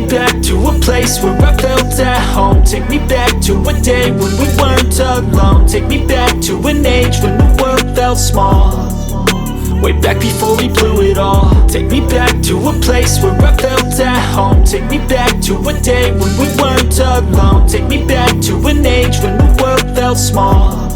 back to a place where I felt at home. Take me back to a day when we weren't alone. Take me back to an age when the world felt small, way back before we blew it all. Take me back to a place where I felt at home. Take me back to a day when we weren't alone. Take me back to an age when the world felt small,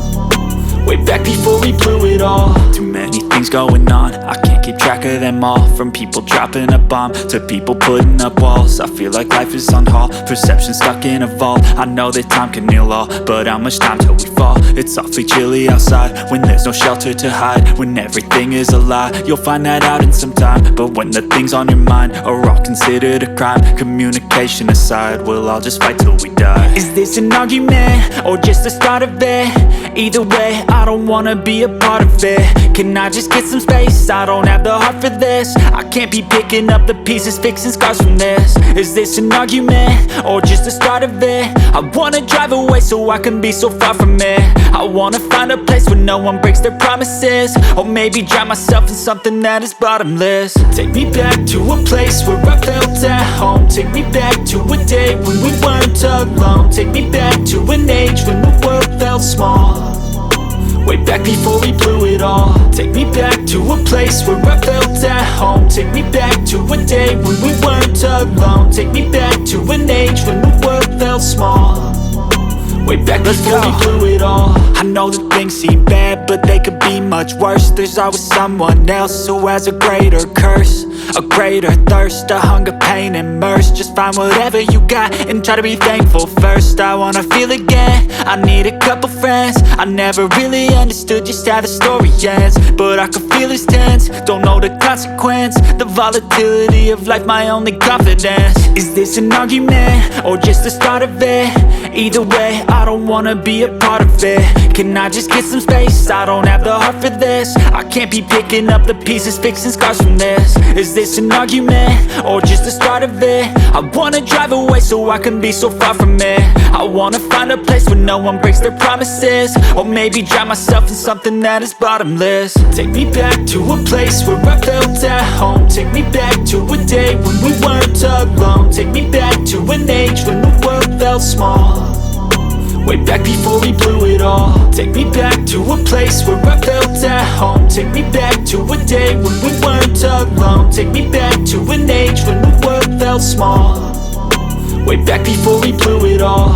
way back before we blew it all. Too many things going on, I can't keep track of them all. From people dropping a bomb to people putting up walls. I feel like life is on hold, perception stuck in a vault. I know that time can heal all, but how much time till we fall? It's awfully chilly outside when there's no shelter to hide. When everything is a lie, you'll find that out in some time. But when the things on your mind are all considered a crime, communication aside, we'll all just fight till we die. Is this an argument or just the start of it? Either way, I don't wanna be a part of it. Can I just get some space? I don't have the heart for this. I can't be picking up the pieces, fixing scars from this. Is this an argument or just the start of it? I wanna drive away so I can be so far from it. I wanna find a place where no one breaks their promises, or maybe drown myself in something that is bottomless. Take me back to a place where I felt at home. Take me back to a day when we weren't alone. Take me back to an age when the world felt small, way back before we blew it all. Take me back to a place where I felt at home. Take me back to a day when we weren't alone. Take me back to an age when the world felt small, way back before we blew it all. I know that things seem bad, but they could be much worse. There's always someone else who has a greater curse, a greater thirst, a hunger, pain, and mercy. Just find whatever you got and try to be thankful first. I wanna feel again, I need a couple friends. I never really understood just how the story ends, but I can feel it's tense, don't know the consequence. The volatility of life, my only confidence. Is this an argument or just the start of it? Either way, I don't wanna be a part of it. Can I just get some space? I don't have the heart for this. I can't be picking up the pieces, fixing scars from this. Is this an argument or just the start of it? I wanna drive away so I can be so far from it. I wanna find a place where no one breaks their promises, or maybe drown myself in something that is bottomless. Take me back to a place where I felt at home. Take me back to a day when we weren't alone. Take me back to an age when the world felt small, way back before we blew it all. Take me back to a place where I felt at home. Take me back to a day when we weren't alone. Take me back to an age when the world felt small, way back before we blew it all.